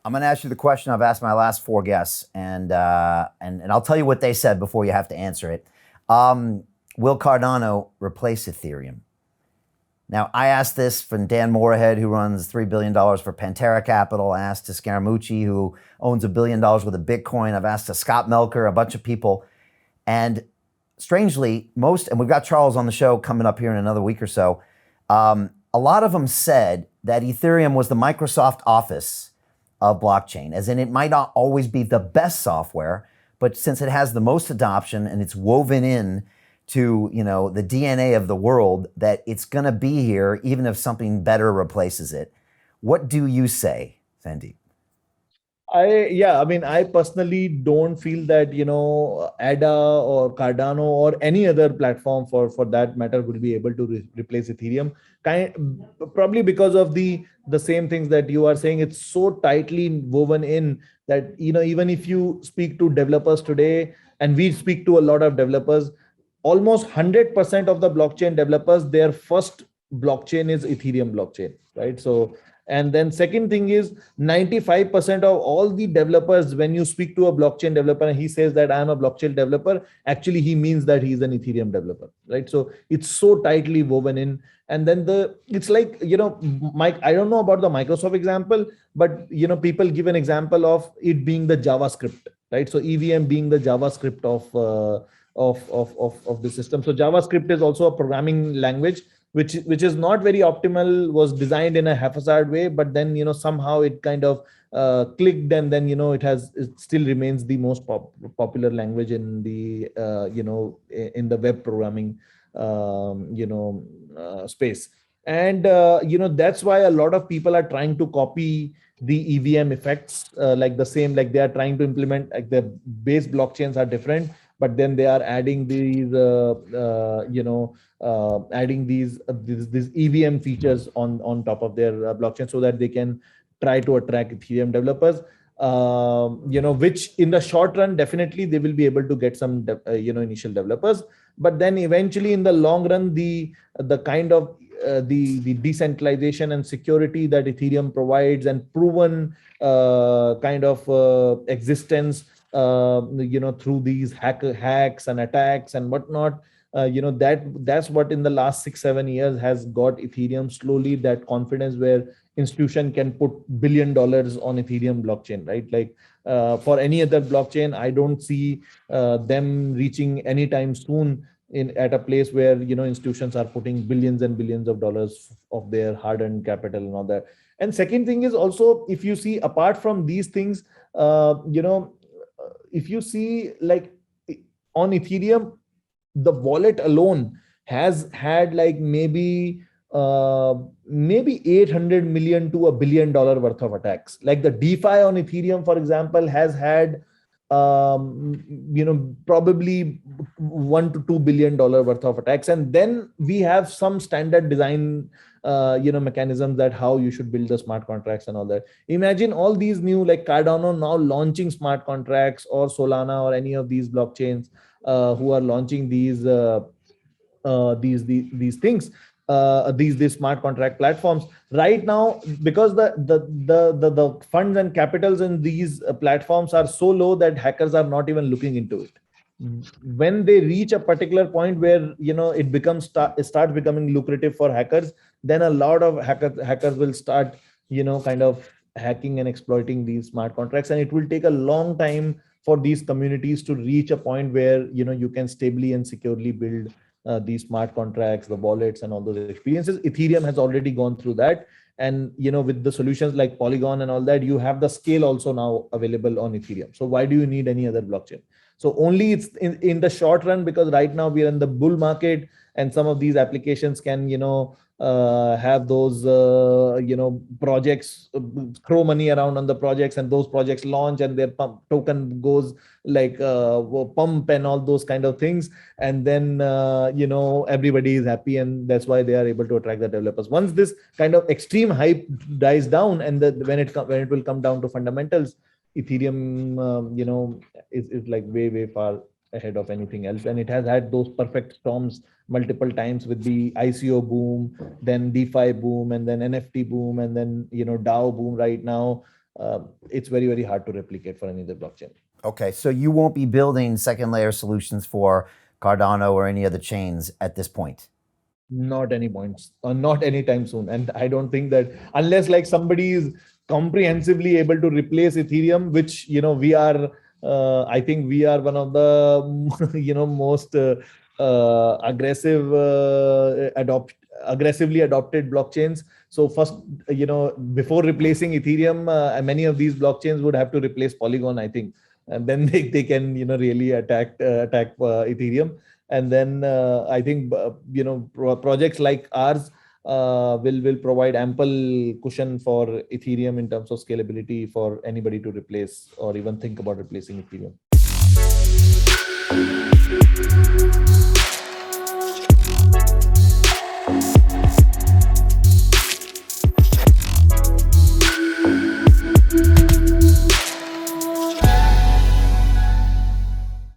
I'm going to ask you the question I've asked my last four guests, and I'll tell you what they said before you have to answer it. Will Cardano replace Ethereum? Now, I asked this from Dan Moorhead, who runs $3 billion for Pantera Capital. I asked to Scaramucci, who owns $1 billion worth of Bitcoin. I've asked to Scott Melker, a bunch of people. And strangely, and we've got Charles on the show coming up here in another week or so, a lot of them said that Ethereum was the Microsoft Office of blockchain, as in it might not always be the best software, but since it has the most adoption and it's woven in to the DNA of the world, that it's going to be here even if something better replaces it. What do you say, Sandeep? I personally don't feel that ADA or Cardano or any other platform for that matter will be able to replace Ethereum. Probably because of the same things that you are saying. It's so tightly woven in that even if you speak to developers today, and we speak to a lot of developers, almost 100% of the blockchain developers, their first blockchain is Ethereum blockchain, right? So, and then second thing is 95% of all the developers, when you speak to a blockchain developer and he says that I'm a blockchain developer, actually he means that he's an Ethereum developer, right? So it's so tightly woven in. And then it's like, Mike, I don't know about the Microsoft example, but people give an example of it being the JavaScript, right? So EVM being the JavaScript of the system. So JavaScript is also a programming language which is not very optimal, was designed in a haphazard way, but then somehow it kind of clicked, and then it still remains the most popular language in the in the web programming space. And that's why a lot of people are trying to copy the EVM effects, like they are trying to implement, like the base blockchains are different, but then they are adding these these EVM features on top of their blockchain, so that they can try to attract Ethereum developers. Which in the short run, definitely they will be able to get some initial developers, but then eventually in the long run, the kind of the decentralization and security that Ethereum provides, and proven kind of existence through these hacks and attacks and whatnot, that's what in the last 6-7 years has got Ethereum slowly that confidence where institution can put $1 billion on Ethereum blockchain, right? Like for any other blockchain, I don't see them reaching anytime soon at a place where institutions are putting billions and billions of dollars of their hard-earned capital and all that. And second thing is also, if you see apart from these things, if you see like on Ethereum, the wallet alone has had like maybe 800 million to $1 billion worth of attacks. Like the DeFi on Ethereum, for example, has had probably $1 to $2 billion worth of attacks. And then we have some standard design mechanisms that how you should build the smart contracts and all that. Imagine all these new, like Cardano now launching smart contracts, or Solana, or any of these blockchains who are launching these things, these smart contract platforms right now, because the funds and capitals in these platforms are so low that hackers are not even looking into it. When they reach a particular point where it starts becoming lucrative for hackers, then a lot of hackers will start kind of hacking and exploiting these smart contracts, and it will take a long time for these communities to reach a point where you can stably and securely build these smart contracts, the wallets, and all those experiences. Ethereum has already gone through that, and with the solutions like Polygon and all that, you have the scale also now available on Ethereum. So why do you need any other blockchain? So only it's in the short run, because right now we are in the bull market, and some of these applications can have those projects throw money around on the projects, and those projects launch, and their token goes like pump and all those kind of things, and then everybody is happy, and that's why they are able to attract the developers. Once this kind of extreme hype dies down, and when it will come down to fundamentals, Ethereum is like way far ahead of anything else, and it has had those perfect storms multiple times with the ICO boom, then DeFi boom, and then NFT boom, and then DAO boom right now. it's very, very hard to replicate for any other blockchain. Okay, so you won't be building second layer solutions for Cardano or any other chains at this point. Not any points, not anytime soon. And I don't think that unless like somebody is comprehensively able to replace Ethereum, which we are. I think we are one of the most aggressively adopted blockchains. So first, before replacing Ethereum, many of these blockchains would have to replace Polygon, I think, and then they can really attack Ethereum. And then I think projects like ours will provide ample cushion for Ethereum in terms of scalability for anybody to replace or even think about replacing Ethereum.